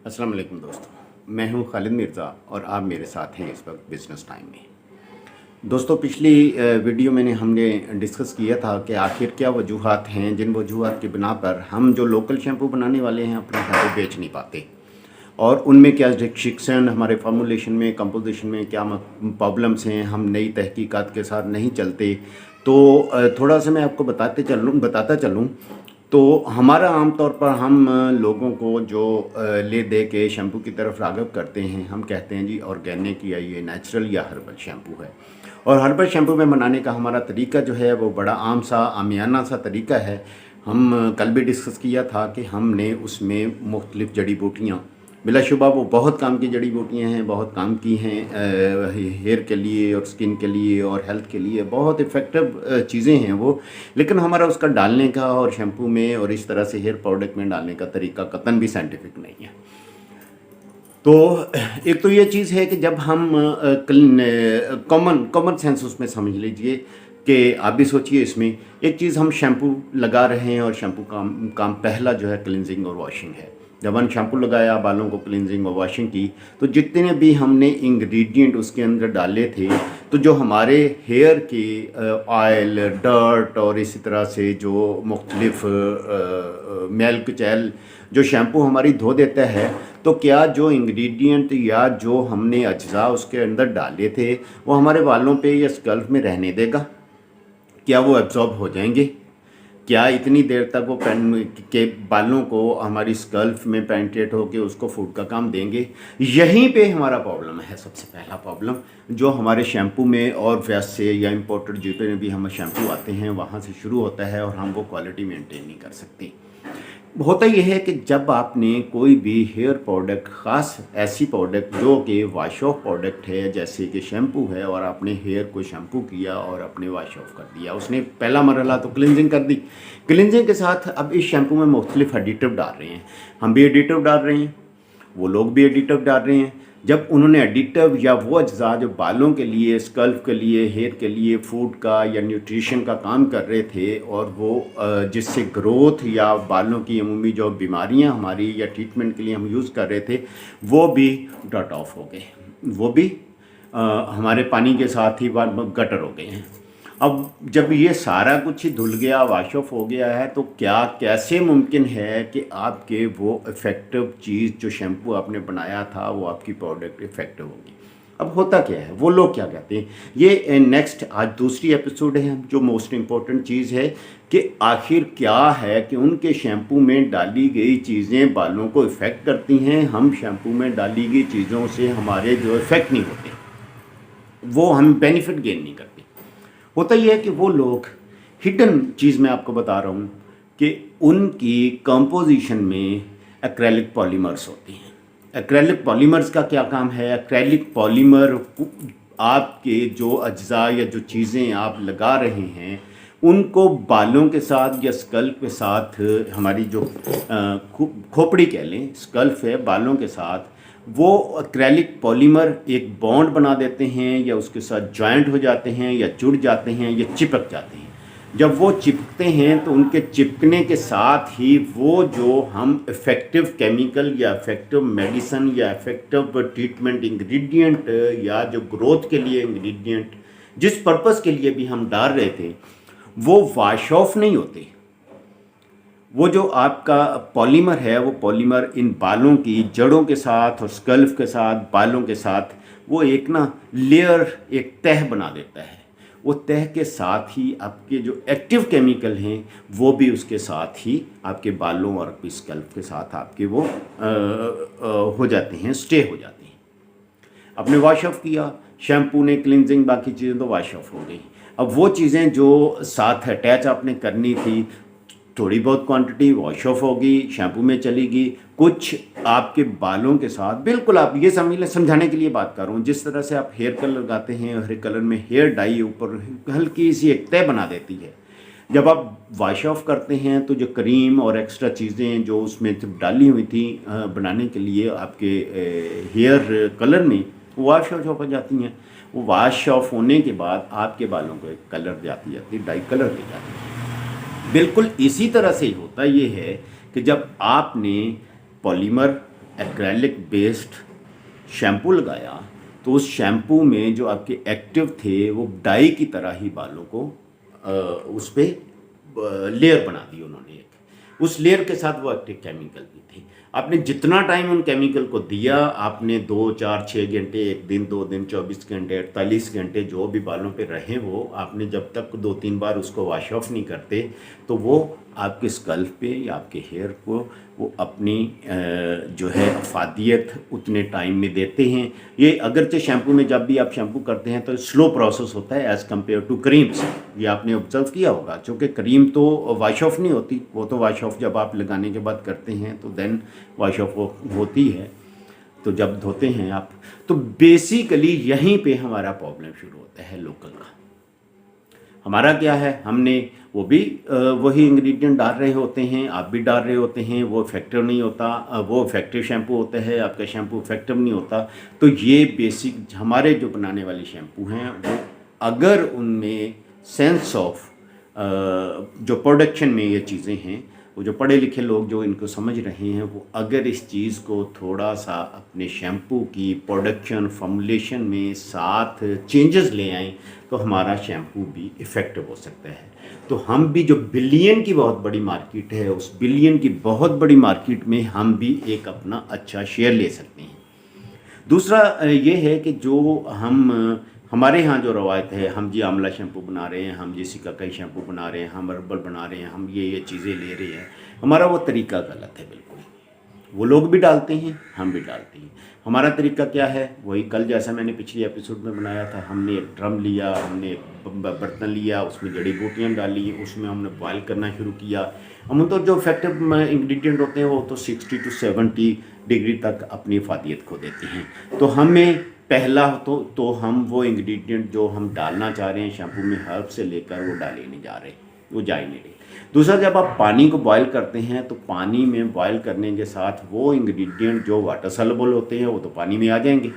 अस्सलाम वालेकुम दोस्तों, मैं हूं खालिद मिर्ज़ा और आप मेरे साथ हैं इस वक्त बिज़नेस टाइम में। दोस्तों, पिछली वीडियो में हमने डिस्कस किया था कि आखिर क्या वजूहात हैं जिन वजूहात की बिना पर हम जो लोकल शैम्पू बनाने वाले हैं अपने शैम्पू बेच नहीं पाते, और उनमें क्या रिस्ट्रिक्शन, हमारे फार्मूलेशन में, कंपोजिशन में क्या प्रॉब्लम्स हैं, हम नई तहकीकात के साथ नहीं चलते। तो थोड़ा सा मैं आपको बताता चलूँ। तो हमारा आम तौर पर हम लोगों को जो ले दे के शैम्पू की तरफ राग़िब करते हैं, हम कहते हैं जी ऑर्गेनिक या ये नेचुरल या हर्बल शैम्पू है। और हर्बल शैम्पू में बनाने का हमारा तरीका जो है वो बड़ा आम सा आमियाना सा तरीका है। हम कल भी डिस्कस किया था कि हमने उसमें मुख्तलिफ़ जड़ी बूटियाँ, बिलाशुबा वो बहुत काम की जड़ी बूटियाँ हैं, बहुत काम की हैं हेयर के लिए और स्किन के लिए और हेल्थ के लिए बहुत इफ़ेक्टिव चीज़ें हैं वो। लेकिन हमारा उसका डालने का और शैम्पू में और इस तरह से हेयर प्रोडक्ट में डालने का तरीका कतन भी साइंटिफिक नहीं है। तो एक तो ये चीज़ है कि जब हम कॉमन सेंस उसमें समझ लीजिए कि आप भी सोचिए, इसमें एक चीज़ हम शैम्पू लगा रहे हैं और शैम्पू काम पहला जो है क्लिनजिंग और वॉशिंग है। जब हम शैम्पू लगाया, बालों को क्लिनजिंग और वॉशिंग की, तो जितने भी हमने इंग्रेडिएंट उसके अंदर डाले थे, तो जो हमारे हेयर की ऑयल, डर्ट और इसी तरह से जो मुख्तलिफ़ मैल कुचैल जो शैम्पू हमारी धो देता है, तो क्या जो इंग्रेडिएंट या जो हमने अज्जा उसके अंदर डाले थे वो हमारे बालों पे या स्कल्फ में रहने देगा? क्या वो एब्जॉर्ब हो जाएंगे? क्या इतनी देर तक वो के बालों को हमारी स्कल्फ में पेनिट्रेट होकर उसको फूड का काम देंगे? यहीं पे हमारा प्रॉब्लम है। सबसे पहला प्रॉब्लम जो हमारे शैम्पू में और वैसे या इम्पोर्टेड जितने भी हम शैम्पू आते हैं वहाँ से शुरू होता है, और हम वो क्वालिटी मेंटेन नहीं कर सकते। होता यह है कि जब आपने कोई भी हेयर प्रोडक्ट, ख़ास ऐसी प्रोडक्ट जो कि वाश ऑफ प्रोडक्ट है, जैसे कि शैम्पू है, और आपने हेयर को शैम्पू किया और आपने वाश ऑफ कर दिया, उसने पहला मरहला तो क्लिनजिंग कर दी। क्लिनजिंग के साथ अब इस शैम्पू में मुख्तलिफ एडिटिव डाल रहे हैं, हम भी एडिटिव डाल रहे हैं, वो लोग भी एडिटिव डाल रहे हैं। जब उन्होंने एडिटिव या वो अज्जा जो बालों के लिए, स्कल्फ के लिए, हेयर के लिए फूड का या न्यूट्रिशन का काम कर रहे थे, और वो जिससे ग्रोथ या बालों की अमूमी जो बीमारियां हमारी या ट्रीटमेंट के लिए हम यूज़ कर रहे थे, वो भी डॉट ऑफ हो गए, वो भी हमारे पानी के साथ ही गटर हो गए हैं। अब जब ये सारा कुछ ही धुल गया, वाश ऑफ हो गया है, तो क्या कैसे मुमकिन है कि आपके वो इफ़ेक्टिव चीज़ जो शैम्पू आपने बनाया था वो आपकी प्रोडक्ट इफ़ेक्टिव होगी? अब होता क्या है, वो लोग क्या कहते हैं, ये नेक्स्ट आज दूसरी एपिसोड है जो मोस्ट इम्पॉर्टेंट चीज़ है कि आखिर क्या है कि उनके शैम्पू में डाली गई चीज़ें बालों को इफ़ेक्ट करती हैं, हम शैम्पू में डाली गई चीज़ों से हमारे जो इफ़ेक्ट नहीं होते, वो हम बेनिफिट गेन नहीं करते। होता यह है कि वो लोग हिडन चीज़ मैं आपको बता रहा हूँ कि उनकी कंपोजिशन में एक्रेलिक पॉलीमर्स होते हैं। एक्रेलिक पॉलीमर्स का क्या काम है? एक्रेलिक पॉलीमर आपके जो अज्जा या जो चीज़ें आप लगा रहे हैं उनको बालों के साथ या स्कल्फ के साथ, हमारी जो खोपड़ी कह लें, स्कल्फ है, बालों के साथ वो एक्रेलिक पॉलीमर एक बॉन्ड बना देते हैं या उसके साथ जॉइंट हो जाते हैं या जुड़ जाते हैं या चिपक जाते हैं। जब वो चिपकते हैं तो उनके चिपकने के साथ ही वो जो हम इफ़ेक्टिव केमिकल या इफ़ेक्टिव मेडिसिन या इफ़ेक्टिव ट्रीटमेंट इंग्रेडिएंट या जो ग्रोथ के लिए इंग्रेडिएंट जिस पर्पस के लिए भी हम डाल रहे थे, वो वाश ऑफ नहीं होते। वो जो आपका पॉलीमर है, वो पॉलीमर इन बालों की जड़ों के साथ और स्कल्फ के साथ, बालों के साथ, वो एक लेयर, एक तह बना देता है। वो तह के साथ ही आपके जो एक्टिव केमिकल हैं वो भी उसके साथ ही आपके बालों और आपकी स्कल्फ के साथ आपके वो हो जाते हैं, स्टे हो जाते हैं। आपने वॉश ऑफ किया, शैम्पू ने, क्लिनजिंग, बाकी चीज़ें तो वॉश ऑफ हो गई। अब वो चीज़ें जो साथ अटैच आपने करनी थी, थोड़ी बहुत क्वांटिटी वॉश ऑफ होगी, शैम्पू में चलेगी, कुछ आपके बालों के साथ, बिल्कुल आप ये समझाने के लिए बात कर रहा हूँ, जिस तरह से आप हेयर कलर लगाते हैं, हेयर कलर में हेयर डाई ऊपर हल्की सी एक तह बना देती है। जब आप वॉश ऑफ करते हैं तो जो क्रीम और एक्स्ट्रा चीज़ें जो उसमें डाली हुई थी बनाने के लिए आपके हेयर कलर में, वो वॉश ऑफ हो जाती हैं। वो वॉश ऑफ होने के बाद आपके बालों को एक कलर जाती डाई कलर दी जाती है। बिल्कुल इसी तरह से ही होता ये है कि जब आपने पॉलीमर एक्रेलिक बेस्ड शैम्पू लगाया तो उस शैम्पू में जो आपके एक्टिव थे वो डाई की तरह ही बालों को उस पर लेयर बना दी उन्होंने एक। उस लेयर के साथ वो एक्टिव केमिकल भी थे। आपने जितना टाइम उन केमिकल को दिया, आपने 2 4 6 घंटे, एक दिन 2 दिन, 24 घंटे, 48 घंटे जो भी बालों पे रहे वो, आपने जब तक 2-3 बार उसको वॉश ऑफ नहीं करते तो वो आपके स्कल्प पे या आपके हेयर को वो अपनी जो है अफादियत उतने टाइम में देते हैं। ये अगरचे शैम्पू में जब भी आप शैम्पू करते हैं तो स्लो प्रोसेस होता है एज़ कम्पेयर टू क्रीम्स। ये आपने ऑब्जर्व किया होगा, क्योंकि क्रीम तो वॉश ऑफ नहीं होती, वो तो वॉश ऑफ जब आप लगाने के बाद करते हैं तो देन वॉश ऑफ होती है। तो जब धोते हैं आप, तो बेसिकली यहीं पे हमारा प्रॉब्लम शुरू होता है लोकल का। हमारा क्या है, हमने वो भी वही इंग्रेडिएंट डाल रहे होते हैं, आप भी डाल रहे होते हैं, वो इफेक्टिव नहीं होता, वो इफेक्टिव शैम्पू होता है, आपका शैम्पू इफेक्टिव नहीं होता। तो ये बेसिक हमारे जो बनाने वाले शैम्पू हैं वो अगर उनमें सेंस ऑफ जो प्रोडक्शन में ये चीज़ें हैं, वो जो पढ़े लिखे लोग जो इनको समझ रहे हैं वो अगर इस चीज़ को थोड़ा सा अपने शैम्पू की प्रोडक्शन फॉर्मुलेशन में साथ चेंजेस ले आएँ तो हमारा शैम्पू भी इफ़ेक्टिव हो सकता है। तो हम भी जो बिलियन की बहुत बड़ी मार्केट है, उस बिलियन की बहुत बड़ी मार्केट में हम भी एक अपना अच्छा शेयर ले सकते हैं। दूसरा ये है कि जो हमारे यहाँ जो रवायत है, हम जी आंवला शैम्पू बना रहे हैं, हम जी सिकाकाई शैम्पू बना रहे हैं, हम हर्बल बना रहे हैं, हम ये चीज़ें ले रहे हैं, हमारा वो तरीका गलत है बिल्कुल। वो लोग भी डालते हैं, हम भी डालते हैं। हमारा तरीका क्या है, वही कल जैसा मैंने पिछले एपिसोड में बनाया था। हमने एक ड्रम लिया, हमने एक बर्तन लिया, उसमें जड़ी बूटियाँ डाली, उसमें हमने बॉयल करना शुरू किया। हम तो जो इफेक्टिव इंग्रेडिएंट होते हैं वो तो 60 to 70 डिग्री तक अपनी अफादियत खो देते हैं। तो हमें पहला तो हम वो इंग्रेडिएंट जो हम डालना चाह रहे हैं शैम्पू में हर्ब से लेकर वो डाले नहीं जा रहे, वो जा ही नहीं रहे। दूसरा, जब आप पानी को बॉयल करते हैं तो पानी में बॉयल करने के साथ वो इंग्रेडिएंट जो वाटर सॉल्युबल होते हैं वो तो पानी में आ जाएंगे,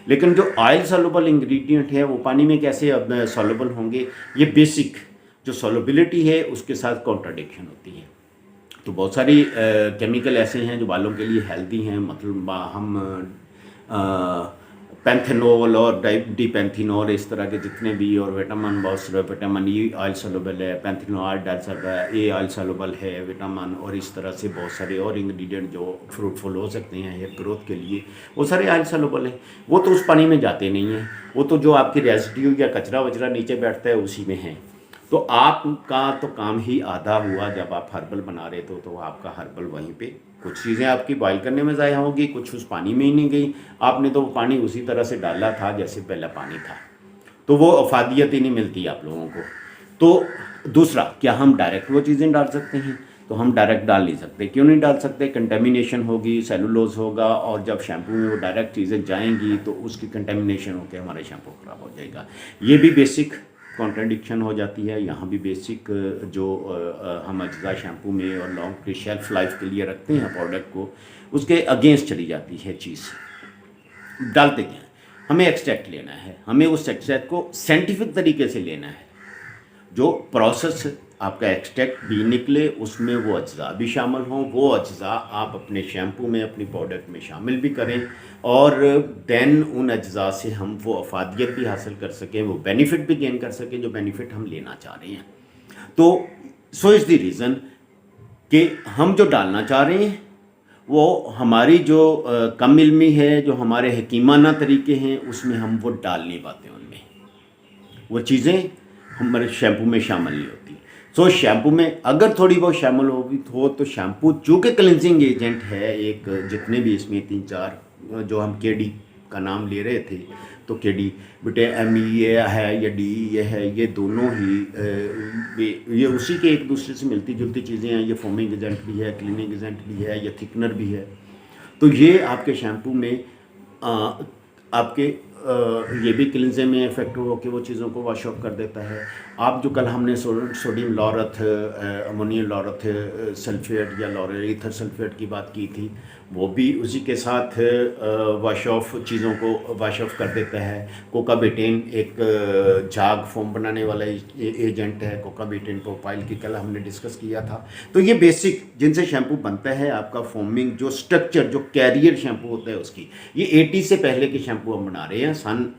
लेकिन जो ऑयल सॉल्युबल इंग्रेडिएंट है वो पानी में कैसे अब सॉल्युबल होंगे। ये बेसिक जो सॉल्युबिलिटी है उसके साथ कॉन्ट्राडिक्शन होती है। तो बहुत सारी केमिकल ऐसे हैं जो बालों के लिए हेल्दी हैं, मतलब हम पैंथेनॉल और डीपेंथिनॉल, इस तरह के जितने भी, और विटामिन, बहुत सारे विटामिन ई ऑयल सॉल्युबल है, पैंथेनॉल डाल सकता है, ए ऑयल सॉल्युबल है विटामिन, और इस तरह से बहुत सारे और इंग्रेडिएंट जो फ्रूटफुल हो सकते हैं हेयर ग्रोथ के लिए, वो सारे ऑयल सॉल्युबल है। वो तो उस पानी में जाते नहीं हैं, वो तो जो आपकी रेजिड्यू या कचरा वचरा नीचे बैठता है उसी में है। तो आपका तो काम ही आधा हुआ। जब आप हर्बल बना रहे थे तो आपका हर्बल वहीं पे, कुछ चीज़ें आपकी बॉयल करने में ज़ाया होगी, कुछ उस पानी में ही नहीं गई, आपने तो वो पानी उसी तरह से डाला था जैसे पहला पानी था, तो वो अफादियत ही नहीं मिलती आप लोगों को। तो दूसरा, क्या हम डायरेक्ट वो चीज़ें डाल सकते हैं? तो हम डायरेक्ट डाल नहीं सकते। क्यों नहीं डाल सकते? कंटेमिनेशन होगी, सेलुलोज होगा, और जब शैम्पू में वो डायरेक्ट चीज़ें जाएंगी तो उसकी कंटेमिनेशन होकर हमारा शैम्पू ख़राब हो जाएगा। ये भी बेसिक कॉन्ट्रडिक्शन हो जाती है। यहाँ भी बेसिक जो हम अज्जा शैम्पू में और लॉन्ग शेल्फ लाइफ के लिए रखते हैं प्रोडक्ट को, उसके अगेंस्ट चली जाती है चीज़। डालते क्या है, हमें एक्सट्रैक्ट लेना है, हमें उस एक्सट्रैक्ट को साइंटिफिक तरीके से लेना है। जो प्रोसेस आपका एक्सट्रैक्ट भी निकले, उसमें वो अज्जा भी शामिल हों, वो अज्जा आप अपने शैम्पू में, अपनी प्रोडक्ट में शामिल भी करें, और देन उन अज्जा से हम वो अफादियत भी हासिल कर सकें, वो बेनिफिट भी गेन कर सकें जो बेनिफिट हम लेना चाह रहे हैं। तो सो इज़ द रीज़न कि हम जो डालना चाह रहे हैं वो हमारी जो कम इल्मी है, जो हमारे हकीमाना तरीके हैं, उसमें हम वो डाल नहीं पाते। उनमें वो चीज़ें हमारे शैम्पू में शामिल नहीं होती। सो शैम्पू में अगर थोड़ी बहुत शामिल हो तो शैम्पू चूँकि क्लिनजिंग एजेंट है, एक जितने भी इसमें 3-4 जो हम केडी का नाम ले रहे थे, तो केडी बेटे ME है या DE है, ये दोनों ही ये उसी के एक दूसरे से मिलती जुलती चीज़ें हैं। ये फोमिंग एजेंट भी है, क्लीनिंग एजेंट भी है, ये थिकनर भी है। तो ये आपके शैम्पू में आपके ये भी क्लिनजिंग में इफेक्टिव होकर वो चीज़ों को वॉश ऑफ कर देता है। आप जो कल हमने sodium laureate, ammonium laureate sulphate या लॉरेट ईथर सल्फेट की बात की थी, वो भी उसी के साथ वॉश ऑफ चीज़ों को वॉश ऑफ कर देता है। कोकाबेटेन एक झाग फोम बनाने वाला एजेंट है। कोकाबेटेन प्रोपाइल की कल हमने डिस्कस किया था। तो ये बेसिक जिनसे शैम्पू बनता है, आपका फोमिंग जो स्ट्रक्चर जो कैरियर शैम्पू होता है उसकी, ये 80 से पहले के शैम्पू हम बना रहे हैं। सन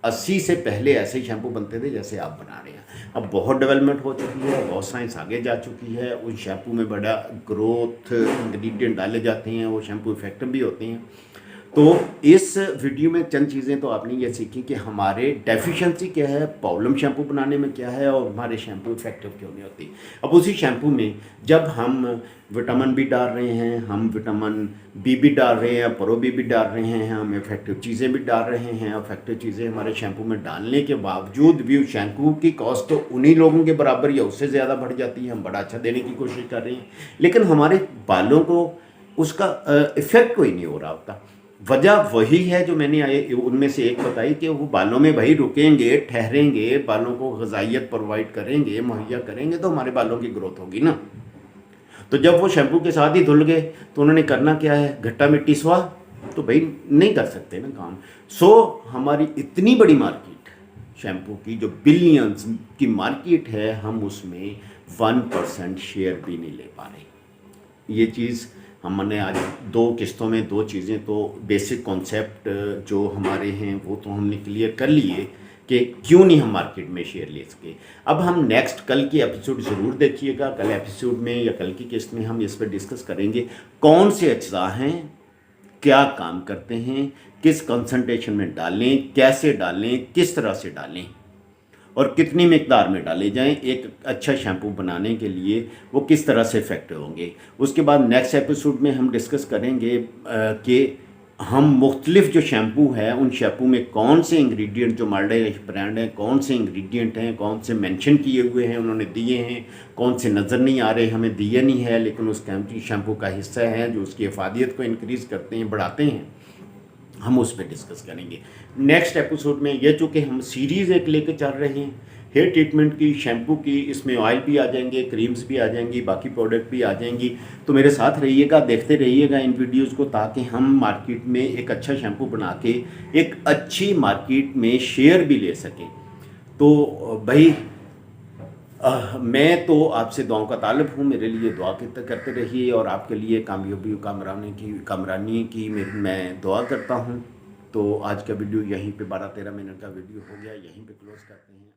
80 से पहले ऐसे ही शैम्पू बनते थे जैसे आप बना रहे हैं। अब बहुत डेवलपमेंट हो चुकी है, बहुत साइंस आगे जा चुकी है। उस शैम्पू में बड़ा ग्रोथ इंग्रेडिएंट डाले जाते हैं, वो शैम्पू इफेक्टिव भी होते हैं। तो इस वीडियो में चंद चीज़ें तो आपने ये सीखी कि हमारे डेफिशिएंसी क्या है, प्रॉब्लम शैम्पू बनाने में क्या है, और हमारे शैम्पू इफेक्टिव क्यों नहीं होती। अब उसी शैम्पू में जब हम विटामिन बी डाल रहे हैं, हम विटामिन बी भी डाल रहे हैं, प्रो बी भी डाल रहे हैं, हम इफेक्टिव चीज़ें भी डाल रहे हैं। इफेक्टिव चीज़ें हमारे शैम्पू में डालने के बावजूद भी उस शैम्पू की कॉस्ट तो उन्हीं लोगों के बराबर या उससे ज़्यादा बढ़ जाती है। हम बड़ा अच्छा देने की कोशिश कर रहे हैं, लेकिन हमारे बालों को उसका इफ़ेक्ट कोई नहीं हो रहा होता। वजह वही है जो मैंने उनमें से एक बताई कि वो बालों में भाई रुकेंगे, ठहरेंगे, बालों को ग़िज़ाइयत प्रोवाइड करेंगे, मुहैया करेंगे, तो हमारे बालों की ग्रोथ होगी ना। तो जब वो शैम्पू के साथ ही धुल गए तो उन्होंने करना क्या है, घट्टा मिट्टी स्वाह, तो भाई नहीं कर सकते ना काम। सो हमारी इतनी बड़ी मार्केट शैम्पू की, जो बिलियंस की मार्केट है, हम उसमें 1% शेयर भी नहीं ले पा रहे। ये चीज़ हमने आज 2 किस्तों में 2 चीज़ें तो बेसिक कॉन्सेप्ट जो हमारे हैं वो तो हमने क्लियर कर लिए कि क्यों नहीं हम मार्केट में शेयर ले सके। अब हम नेक्स्ट कल की एपिसोड ज़रूर देखिएगा। कल एपिसोड में या कल की किस्त में हम इस पर डिस्कस करेंगे कौन से अज्जा हैं, क्या काम करते हैं, किस कंसंट्रेशन में डालें, कैसे डालें, किस तरह से डालें और कितनी मिकदार में डाले जाएं एक अच्छा शैम्पू बनाने के लिए, वो किस तरह से इफेक्टिव होंगे। उसके बाद नेक्स्ट एपिसोड में हम डिस्कस करेंगे कि हम मुख्तलिफ जो शैम्पू है उन शैम्पू में कौन से इंग्रेडिएंट, जो माल्डाइश ब्रांड है, कौन से इंग्रेडिएंट हैं, कौन से मेंशन किए हुए हैं, उन्होंने दिए हैं, कौन से नज़र नहीं आ रहे, हमें दिए नहीं है लेकिन उस शैम्पू का हिस्सा है जो उसकी अफादियत को इंक्रीज़ करते हैं, बढ़ाते हैं। हम उस पर डिस्कस करेंगे नेक्स्ट एपिसोड में। ये चूँकि हम सीरीज़ एक लेके चल रहे हैं हेयर ट्रीटमेंट की, शैम्पू की, इसमें ऑयल भी आ जाएंगे, क्रीम्स भी आ जाएंगी, बाकी प्रोडक्ट भी आ जाएंगी। तो मेरे साथ रहिएगा, देखते रहिएगा इन वीडियोस को, ताकि हम मार्केट में एक अच्छा शैम्पू बना के एक अच्छी मार्केट में शेयर भी ले सकें। तो भाई मैं तो आपसे दुआओं का तालिब हूँ, मेरे लिए दुआ करते रहिए और आपके लिए कामयाबी कामरानी की मैं दुआ करता हूँ। तो आज का वीडियो यहीं पे 12-13 मिनट का वीडियो हो गया, यहीं पे क्लोज़ करते हैं।